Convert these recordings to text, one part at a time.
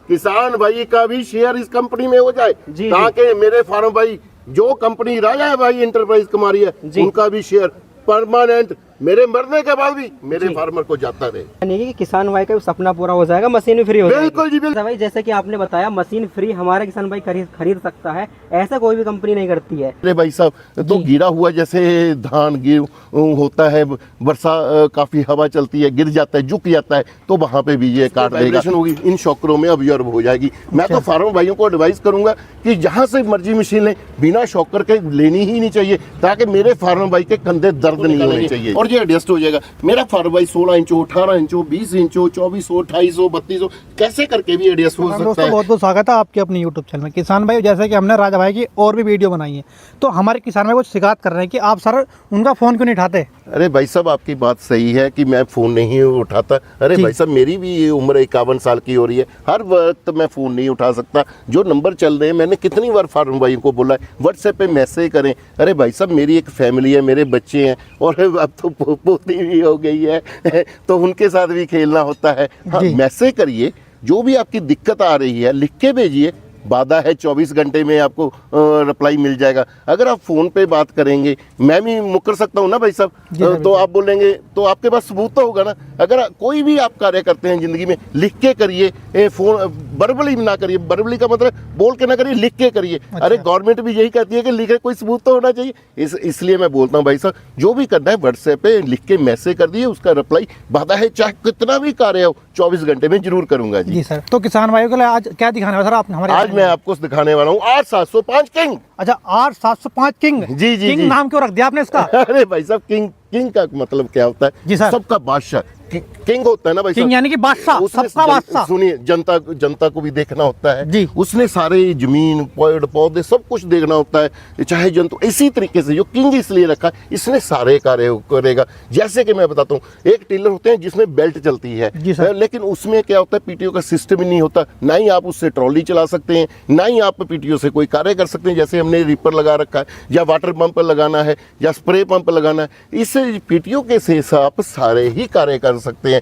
किसान भाई का भी शेयर इस कंपनी में हो जाए ताकि मेरे फार्म भाई जो कंपनी राजा भाई इंटरप्राइज कुमारी है उनका भी शेयर परमानेंट मेरे मरने के बाद भी मेरे फार्मर को जाता रहे। यानी कि किसान भाई का सपना पूरा हो जाएगा, मशीन भी फ्री हो जाएगी। बिल्कुल जी बिल्कुल भाई, जैसे कि आपने बताया मशीन फ्री हमारा किसान भाई खरीद सकता है, ऐसा कोई भी कंपनी नहीं करती है। अरे भाई साहब तो गिरा हुआ जैसे धान गिर होता है, वर्षा काफी हवा चलती है, गिर जाता है, झुक जाता है, तो वहाँ पे भी ये काट देगा होगी, इन शॉकरों में ऑब्जर्व हो जाएगी। मैं तो फार्मर भाइयों को एडवाइस करूंगा कि जहाँ से मर्जी मशीन लें बिना शॉकर के लेनी ही नहीं चाहिए ताकि मेरे फार्मर भाई के कंधे दर्द नहीं होने चाहिए और ये एडजस्ट हो जाएगा। मेरा फार्मर भाई 16 इंच हो, 18 इंच हो, 20 इंच हो, 24 हो, 28 हो, 32 हो, कैसे करके भी एडजस्ट हो सकता है। बहुत बहुत स्वागत है आपके अपने यूट्यूब चैनल में। किसान भाई जैसे कि हमने राजा भाई की और भी वीडियो बनाई है, तो हमारे किसान भाई को शिकायत कर रहे हैं कि आप सर उनका फ़ोन क्यों नहीं उठाते। अरे भाई साहब आपकी बात सही है कि मैं फ़ोन नहीं उठाता। अरे भाई साहब मेरी भी उम्र 51 साल की हो रही है, हर वक्त मैं फ़ोन नहीं उठा सकता। जो नंबर चल रहे हैं मैंने कितनी बार फार्मर भाइयों को बोला है व्हाट्सएप पे मैसेज करें। अरे भाई साहब मेरी एक फैमिली है, मेरे बच्चे हैं और अब तो पोती भी हो गई है तो उनके साथ भी खेलना होता है। हाँ मैसेज करिए, जो भी आपकी दिक्कत आ रही है लिख के भेजिए, वादा है 24 घंटे में आपको रिप्लाई मिल जाएगा। अगर आप फ़ोन पे बात करेंगे मैं भी मुकर सकता हूँ ना भाई साहब, तो आप बोलेंगे तो आपके पास सबूत तो होगा ना। अगर कोई भी आप कार्य करते हैं ज़िंदगी में लिख के करिए, फ़ोन वर्बली ना करिए, वर्बली का मतलब बोल के ना करिए, लिख के करिए। अच्छा। अरे गवर्नमेंट भी यही कहती है कि लिखे कोई सबूत तो होना चाहिए। इसलिए मैं बोलता हूँ भाई साहब जो भी करना है व्हाट्सएप पे लिख के मैसेज कर दिए, उसका रिप्लाई वादा है चाहे कितना भी कार्य हो 24 घंटे में जरूर करूँगा जी सर। तो किसान भाइयों के लिए आज क्या दिखाने वाला सर आप हमारे? आज मैं आपको दिखाने वाला हूँ 8705 किंग। अच्छा 8705 किंग। जी किंग नाम क्यों रख दिया आपने इसका? अरे भाई साहब किंग का मतलब क्या होता है जी सर? सबका बादशाह किंग होता है ना भाई किंग यानी कि बादशाह, सबका बादशाह। सुनिए जनता को भी देखना होता है जी। उसने सारे जमीन पेड़ पौधे सब कुछ देखना होता है, चाहे जंतु। इसी तरीके से जो किंग इसलिए रखा है इसने सारे कार्य करेगा। जैसे कि मैं बताता हूँ एक टिलर होते हैं जिसमें बेल्ट चलती है, लेकिन उसमें क्या होता है पीटीओ का सिस्टम ही नहीं होता। ना ही आप उससे ट्रॉली चला सकते हैं, ना ही आप पीटीओ से कोई कार्य कर सकते हैं। जैसे हमने रीपर लगा रखा है या वाटर पंप लगाना है या स्प्रे पंप लगाना है, इससे पीटीओ के से आप सारे ही कार्य कर सकते हैं।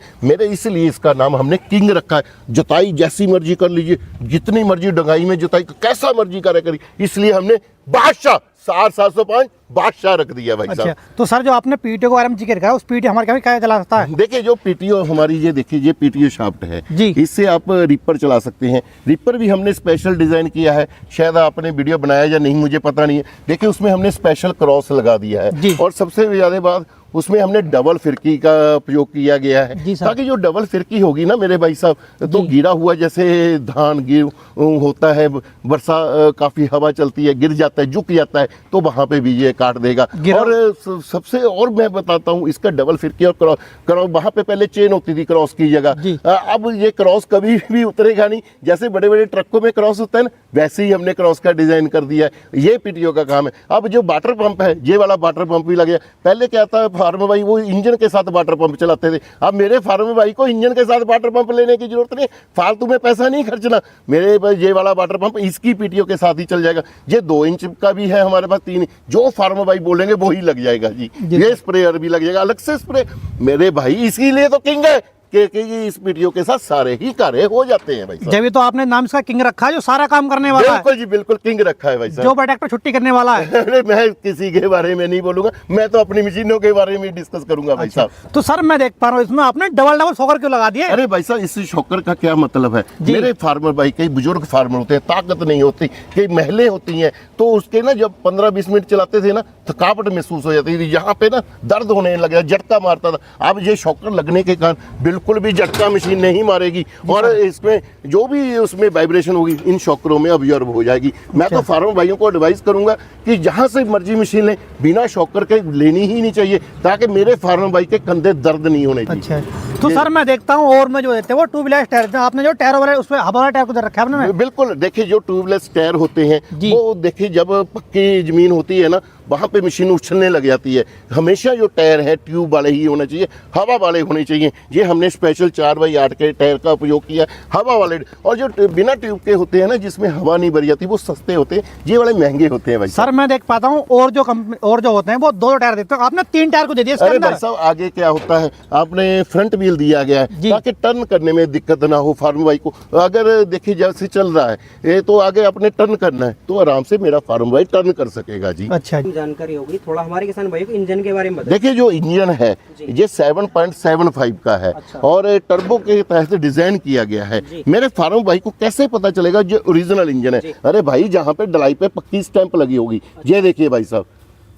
इसलिए इसका नाम हमने किंग रखा है। जुताई जैसी मर्जी कर लीजिए, जितनी मर्जी डंगाई में जुताई कैसा मर्जी कार्य करिए, इसलिए हमने बादशाह 8705 बादशाह रख दिया भाई साहब। तो सर जो आपने पीटीओ के बारे में जिक्र करा उस पीटीओ हमारे क्या चला सकता है? देखिए जो पीटीओ हमारी ये देखिए ये पीटीओ शाफ्ट है जी, इससे आप रिपर चला सकते हैं। रिपर भी हमने स्पेशल डिजाइन किया है, शायद आपने वीडियो बनाया या नहीं मुझे पता नहीं है। देखिए उसमें हमने स्पेशल क्रॉस लगा दिया है और सबसे ज्यादा बात उसमें हमने डबल फिरकी का उपयोग किया गया है ताकि जो डबल फिरकी होगी ना मेरे भाई साहब तो गिरा हुआ जैसे धान गिर होता है, वर्षा काफी हवा चलती है, गिर जाता है, झुक जाता है, तो वहां पे भी ये काट देगा। और सबसे और मैं बताता हूँ इसका डबल फिरकी और क्रॉस वहां पे पहले चेन होती थी क्रॉस की जगह, अब ये क्रॉस कभी भी उतरेगा नहीं। जैसे बड़े बड़े ट्रकों में क्रॉस होता है ना वैसे ही हमने क्रॉस का डिजाइन कर दिया है। ये पीटीओ का काम है। अब जो वाटर पंप है ये वाला वाटर पंप भी लग गया। पहले क्या था फार्मर भाई वो इंजन के साथ वाटर पंप चलाते थे, अब मेरे फार्मर भाई को इंजन के साथ वाटर पंप लेने की जरूरत नहीं, फालतू में पैसा नहीं खर्चना। मेरे ये वाला वाटर पंप इसकी पीटीओ के साथ ही चल जाएगा। ये 2 इंच का भी है हमारे पास, 3 जो फार्मर भाई बोलेंगे वो ही लग जाएगा जी। ये स्प्रेयर भी लग जाएगा अलग से स्प्रे मेरे भाई, इसीलिए तो किंग है कि इस पीटीओ के साथ सारे ही कार्य हो जाते हैं भाई साहब। जब तो आपने नाम इसका किंग रखा है जो सारा काम करने वाला है। बिल्कुल जी बिल्कुल किंग रखा है भाई साहब, जो प्रोडक्ट पर छुट्टी करने वाला है। अरे मैं किसी के बारे में नहीं बोलूंगा, मैं तो अपनी मशीनों के बारे में डिस्कस करूंगा भाई साहब। तो सर मैं देख पा रहा हूँ इसमें आपने डबल शॉकर क्यों लगा दिया? अरे भाई साहब इस शॉकर का क्या मतलब है, मेरे फार्मर भाई कई बुजुर्ग फार्मर होते हैं, ताकत नहीं होती, कई महिलाएं होती हैं, तो उसके ना जब 15-20 मिनट चलाते थे ना थकावट महसूस हो जाती थी, यहाँ पे ना दर्द होने लग गया, झटका मारता था। अब ये शॉकर लगने के कारण बिल्कुल भी झटका मशीन नहीं मारेगी और इसमें जो भी उसमें वाइब्रेशन होगी इन शॉकरों में ऑब्जर्व हो जाएगी। मैं तो फार्मर भाइयों को एडवाइस करूंगा कि जहां से मर्जी मशीन लें बिना शॉकर के लेनी ही नहीं चाहिए ताकि मेरे फार्मर भाई के कंधे दर्द नहीं होने चाहिए। तो सर मैं देखता हूँ और मैं जो देते हैं वो ट्यूबलेस टायर, आपने जो टायर वाला उसमें हवा वाला टायर को रखा है आपने? बिल्कुल, देखिए जो ट्यूबलेस टायर होते हैं वो देखिए जब पक्की जमीन होती है ना वहाँ पे मशीन उछलने लग जाती है। हमेशा जो टायर है ट्यूब वाले ही होने चाहिए, हवा वाले होने चाहिए। ये हमने स्पेशल 4x8 के टायर का उपयोग किया, हवा वाले। और जो बिना ट्यूब के होते हैं ना जिसमें हवा नहीं भरी जाती वो सस्ते होते हैं, ये वाले महंगे होते हैं भाई सर। मैं देख पाता हूँ और जो होते हैं वो 2 टायर देते हैं, आपने 3 टायर को दे दिया। अरे भाई साहब आगे क्या होता है, आपने फ्रंट भी व्हील दिया गया है ताकि टर्न करने में दिक्कत ना हो फार्म बाइक को। अगर देखिए जैसे चल रहा है ये तो आगे अपने टर्न करना है तो आराम से मेरा फार्म बाइक टर्न कर सकेगा जी। अच्छा जी। जानकारी होगी थोड़ा हमारे किसान भाइयों को इंजन के बारे में बताइए। देखिए जो इंजन है ये 7.75 का है और टर्बो के तहत डिजाइन किया गया है। मेरे फार्म बाइक को कैसे पता चलेगा जो ओरिजिनल इंजन है? अरे भाई जहाँ पे डलाई पे पक्की स्टैंप लगी होगी, ये देखिए भाई साहब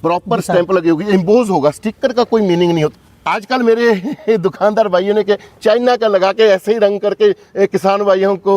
प्रॉपर स्टैंप लगी होगी, एम्बोज होगा, स्टिकर का कोई मीनिंग नहीं होता। आजकल मेरे दुकानदार भाइयों ने के चाइना का लगा के ऐसे ही रंग करके किसान भाइयों को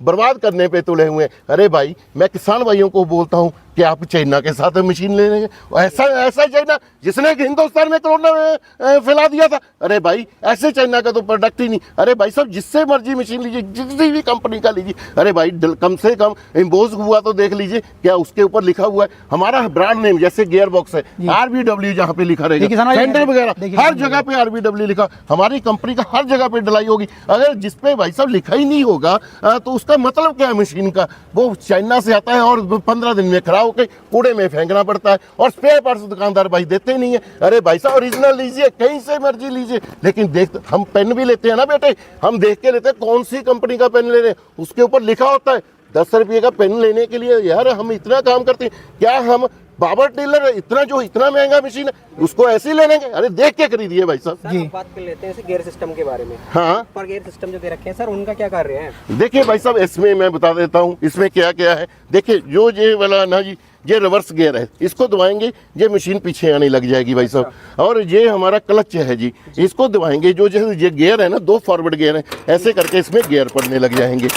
बर्बाद करने पे तुले हुए हैं। अरे भाई मैं किसान भाइयों को बोलता हूँ कि आप चाइना के साथ मशीन ले लेंगे, ऐसा चाइना जिसने हिंदुस्तान में कोरोना फैला दिया था। अरे भाई ऐसे चाइना का तो प्रोडक्ट ही नहीं। अरे भाई साहब जिससे मर्जी मशीन लीजिए, जिस भी कंपनी का लीजिए, अरे भाई कम से कम एम्बोज हुआ तो देख लीजिए क्या उसके ऊपर लिखा हुआ है हमारा ब्रांड नेम। जैसे गियर बॉक्स है RBW जहाँ पे लिखा रहेगा, सेंटर वगैरह हर जगह पे RBW लिखा, हमारी कंपनी का हर जगह पे डलाई होगी। अगर जिसपे भाई साहब लिखा ही नहीं होगा तो उसका मतलब क्या है मशीन का? वो चाइना से आता है और 15 दिन में खराब होकर कूड़े में फेंकना पड़ता है और स्पेयर पार्ट्स दुकानदार भाई देते नहीं है। अरे भाई साहब ओरिजिनल लीजिए, कहीं से मर्जी लीजिए, लेकिन देख हम पेन भी लेते हैं ना बेटे, हम देख के लेते हैं कौन सी कंपनी का पेन ले रहे हैं, उसके ऊपर लिखा होता है। 10 रुपये का पेन लेने के लिए यार हम इतना काम करते हैं क्या? हम बाबर टेलर इतना महंगा मशीन है उसको ऐसे ही ले लेंगे? अरे देख के खरीदिए भाई साहब। सर बात कर लेते हैं गियर सिस्टम के बारे में। हाँ पर गियर सिस्टम जो दे रखे हैं सर उनका क्या कार्य है? देखिए भाई साहब इसमें मैं बता देता हूँ इसमें क्या क्या है। देखिए जो ये वाला ना जी ये रिवर्स गियर है, इसको दबाएंगे ये मशीन पीछे आने लग जाएगी भाई साहब। और ये हमारा क्लच है जी, इसको दबाएंगे जो ये गियर है ना 2 फॉरवर्ड गियर है, ऐसे करके इसमें गियर पड़ने लग जाएंगे।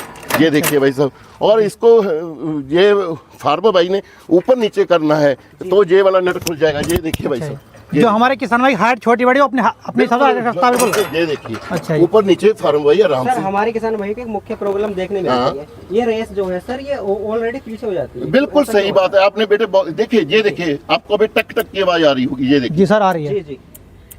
ये देखिए भाई साहब। और इसको ये फार्मर भाई ने ऊपर नीचे करना है तो ये वाला नट खुल जाएगा। ये देखिए भाई साहब जो हमारे किसान भाई हाइट छोटी बड़ी अपने हिसाब से रास्ता बिल्कुल। ये देखिए अच्छा ऊपर नीचे फार्म भाई आराम से। हमारे किसान भाई को एक मुख्य प्रॉब्लम देखने में आती है, ये रेस जो है सर ये ऑलरेडी पीछे हो जाती है। बिल्कुल सही बात है आपने बेटे। देखिए ये देखिए आपको अभी टक टक की आवाज आ रही होगी, ये देखिए। जी सर आ रही है। जी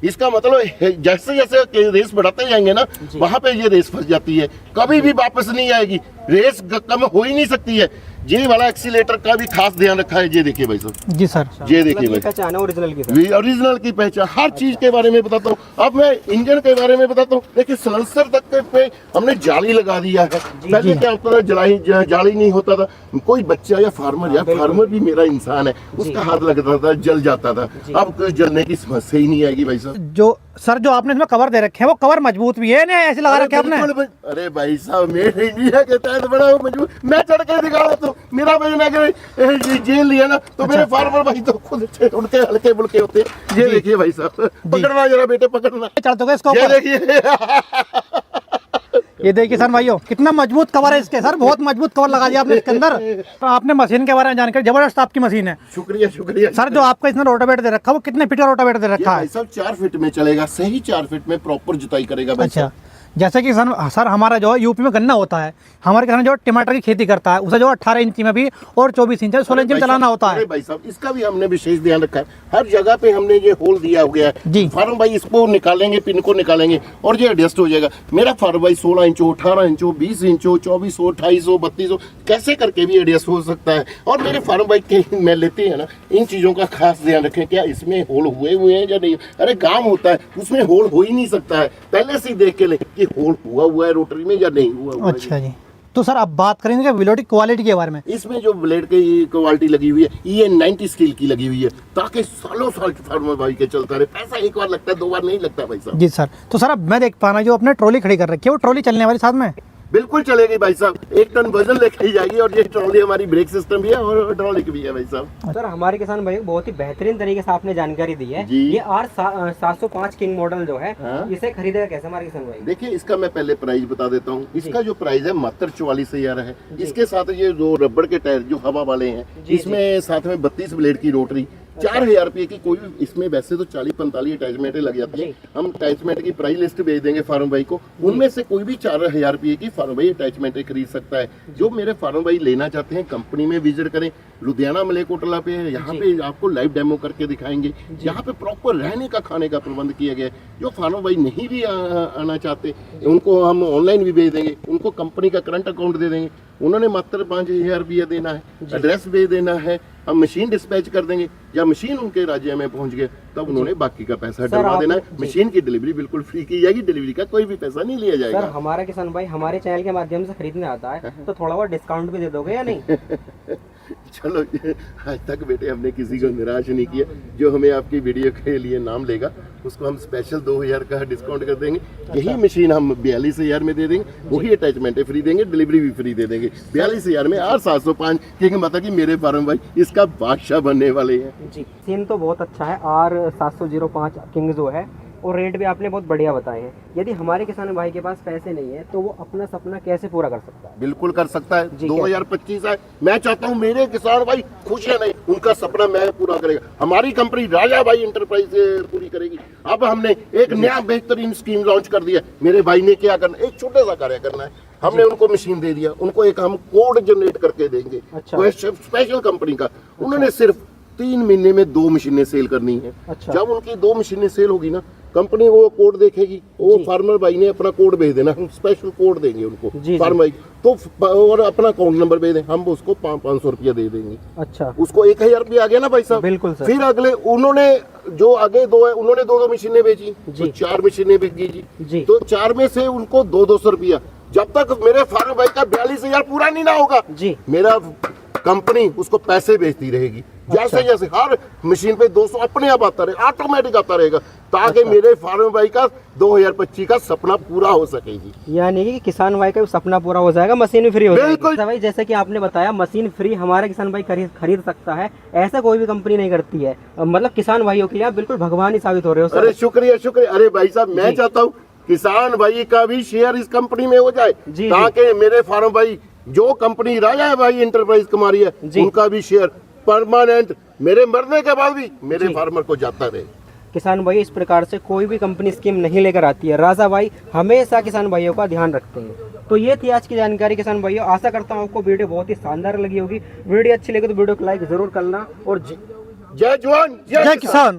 इसका मतलब जैसे जैसे रेस बढ़ाते जाएंगे ना वहां पे ये रेस फंस जाती है, कभी भी वापस नहीं आएगी, रेस कम हो ही नहीं सकती है। ये वाला एक्सीलेटर का भी खास ध्यान रखा है। ये देखिए भाई साहब। जी सर। ये देखिए भाई पहचान ओरिजिनल की पहचान हर चीज के बारे में बताता हूँ। अब मैं इंजन के बारे में बताता हूँ। देखिए सलेंसर तक पे हमने जाली लगा दिया है। पहले क्या होता था जाली नहीं होता था, कोई बच्चा या फार्मर भी मेरा इंसान है, उसका हाथ लगता था जल जाता था। अब कोई जलने की समस्या ही नहीं आएगी भाई साहब। जो आपने इसमें कवर दे रखे हैं वो कवर मजबूत भी है ना, ऐसे लगा रखे आपने? अरे भाई साहब मेरे इंडिया के तहत बड़ा मजबूत, मैं चढ़ के दिखा रहा हूँ। मेरा वजन अगर जेल लिया ना तो मेरे फार्मर भाई तो खुद उनके हल्के बुल्के होते हैं। ये देखिए भाई साहब, पकड़ना जरा बेटे पकड़ना। चढ़ इसको ये देखिए ये देखिए किसान भाइयों कितना मजबूत कवर है इसके। सर बहुत मजबूत कवर लगा दिया आपने इसके अंदर। तो आपने मशीन के बारे में जानकारी, जबरदस्त आपकी मशीन है। शुक्रिया शुक्रिया सर। जो आपका इसमें रोटावेटर दे रखा है वो कितने फीट का रोटावेटर दे रखा है? सब 4 फीट में चलेगा, सही 4 फीट में प्रॉपर जुताई करेगा भाई। अच्छा जैसे कि सर हमारा जो है यूपी में गन्ना होता है, हमारे किसान जो टमाटर की खेती करता है उसे जो 18 इंची में भी और 24 इंच 16 इंच में चलाना होता है। भाई साहब इसका भी हमने विशेष ध्यान रखा है। हर जगह पे हमने ये होल दिया हुआ है जी। फार्म भाई इसको निकालेंगे, पिन को निकालेंगे और ये एडजस्ट हो जाएगा। मेरा फार्म भाई 16 इंच हो, 18 इंच हो, 20 इंच हो, 24 हो, 28 हो, 32 हो, कैसे करके भी एडजस्ट हो सकता है। और मेरे फार्म भाई के मैं लेते हैं ना, इन चीजों का खास ध्यान रखें क्या इसमें होल हुए हैं या नहीं। अरे काम होता है उसमें होल हो ही नहीं सकता है, पहले से ही देख के ले कि होल हुआ रोटरी में या नहीं हुआ। अच्छा जी। तो सर अब बात करेंगे ब्लेड की क्वालिटी के बारे में। इसमें जो ब्लेड की क्वालिटी लगी हुई है ये 90 स्टील की लगी हुई है ताकि सालों साल फार्मर भाई के चलता रहे। पैसा एक बार लगता है, 2 बार नहीं लगता भाई साहब। जी सर। तो सर अब मैं देख पा रहा जो अपने ट्रॉली खड़ी कर रखी है वो ट्रॉली चलने वाली साथ में? बिल्कुल चलेगी भाई साहब, 1 टन वजन लेके ही जाएगी। और ये ट्रॉली हमारी ब्रेक सिस्टम भी है और हाइड्रोलिक भी है भाई साहब। सर हमारे किसान भाई बहुत ही बेहतरीन तरीके से आपने जानकारी दी है। ये R705 किंग मॉडल जो है इसे खरीदेगा कैसे हमारे किसान भाई? देखिए इसका मैं पहले प्राइस बता देता हूँ। इसका जो प्राइस है मात्र 44,000 है। इसके साथ ये 2 रबड़ के टायर जो हवा वाले हैं, इसमें साथ में 32 ब्लेड की रोटरी, 4,000 रुपये की कोई इसमें वैसे तो 40-45 अटैचमेंटें लग जाती है। हम अटैचमेंट की प्राइस लिस्ट भेज देंगे फार्म भाई को, उनमें से कोई भी 4,000 रुपये की फार्म भाई अटैचमेंटें खरीद सकता है। जो मेरे फार्म भाई लेना चाहते हैं कंपनी में विजिट करें, लुधियाना मलेकोटला पे है, यहाँ पे आपको लाइव डेमो करके दिखाएंगे। यहाँ पे प्रॉपर रहने का खाने का प्रबंध किया गया है। जो फार्मर भाई नहीं भी आना चाहते उनको हम ऑनलाइन भी भेज देंगे, उनको कंपनी का करंट अकाउंट दे देंगे। उन्होंने मात्र 5,000 रुपया देना है, एड्रेस भेज देना है, हम मशीन डिस्पैच कर देंगे, या मशीन उनके राज्य में पहुंच गए तब उन्होंने बाकी का पैसा डलवा देना है। मशीन की डिलीवरी बिल्कुल फ्री की जाएगी, डिलीवरी का कोई भी पैसा नहीं लिया जाएगा। सर हमारा किसान भाई हमारे चैनल के माध्यम से खरीदने आता है तो थोड़ा बहुत डिस्काउंट भी दे दोगे या नहीं? चलो, आज तक बेटे हमने किसी को निराश नहीं किया। जो हमें आपकी वीडियो के लिए नाम लेगा उसको हम स्पेशल 2,000 का डिस्काउंट कर देंगे। यही मशीन हम 42,000 में दे देंगे, वही अटैचमेंट फ्री देंगे, डिलीवरी भी फ्री दे देंगे 42,000 में। R705 क्योंकि मतलब कि मेरे फार्म भाई इसका बादशाह बनने वाले हैं जी। सीन तो बहुत अच्छा है, R705 किंग जो है, और रेट भी आपने बहुत बढ़िया बताए हैं। यदि हमारे किसान भाई के पास पैसे नहीं है तो वो अपना सपना कैसे पूरा कर सकता है? बिल्कुल कर सकता है। 2025 है, मैं चाहता हूं मेरे किसान भाई खुश है, नहीं उनका सपना मैं पूरा करेगा। हमारी कंपनी राजा भाई इंटरप्राइज पूरी करेगी। अब हमने एक नया बेहतरीन स्कीम लॉन्च कर दिया। मेरे भाई ने क्या करना, एक छोटा सा कार्य करना है। हमने उनको मशीन दे दिया, उनको एक हम कोड जनरेट करके देंगे। अच्छा। स्पेशल कंपनी का उन्होंने सिर्फ 3 महीने में 2 मशीनें सेल करनी है। अच्छा। जब उनकी 2 मशीनें सेल होगी ना, कंपनी वो कोड देखेगी, वो फार्मर भाई ने अपना कोड भेज देना, हम स्पेशल कोड देंगे उनको फार्मर भाई तो, और अपना अकाउंट नंबर भेज दें, हम उसको 500 रुपया दे देंगे। अच्छा, उसको 1,000 रुपया आ गया ना भाई साहब। बिल्कुल सर। फिर अगले उन्होंने जो आगे 2 है उन्होंने 2 मशीनें बेची, तो 4 मशीनें बिकी जी। तो 4 में से उनको 200 रुपया, जब तक मेरे फार्मर भाई का 42,000 पूरा नहीं ना होगा जी, मेरा कंपनी उसको पैसे भेजती रहेगी। जैसे जैसे हर मशीन पे 200 अपने आप आता रहे, ऑटोमेटिक आता रहेगा, ताकि मेरे फार्मर भाई का 2025 का सपना पूरा हो सके जी। यानी कि किसान भाई का सपना पूरा हो जाएगा, मशीन भी फ्री हो जाएगी। बिल्कुल भाई, जैसे कि आपने बताया मशीन फ्री हमारा किसान भाई खरीद सकता है, ऐसा कोई भी कंपनी नहीं करती है। मतलब किसान भाइयों के लिए आप बिल्कुल भगवान ही साबित हो रहे हो। अरे शुक्रिया शुक्रिया। अरे भाई साहब, मैं चाहता हूँ किसान भाई का भी शेयर इस कंपनी में हो जाए, ताकि मेरे फार्मर भाई जो कंपनी राजा भाई इंटरप्राइज कमा रही है उनका भी शेयर परमानेंट मेरे मरने के बाद भी मेरे फार्मर को जाता रहे। किसान भाई इस प्रकार से कोई भी कंपनी स्कीम नहीं लेकर आती है, राजा भाई हमेशा किसान भाइयों का ध्यान रखते हैं। तो ये थी आज की जानकारी किसान भाइयों। आशा करता हूँ आपको वीडियो बहुत ही शानदार लगी होगी। वीडियो अच्छी लगी तो वीडियो को लाइक जरूर करना, और जय जवान जय किसान।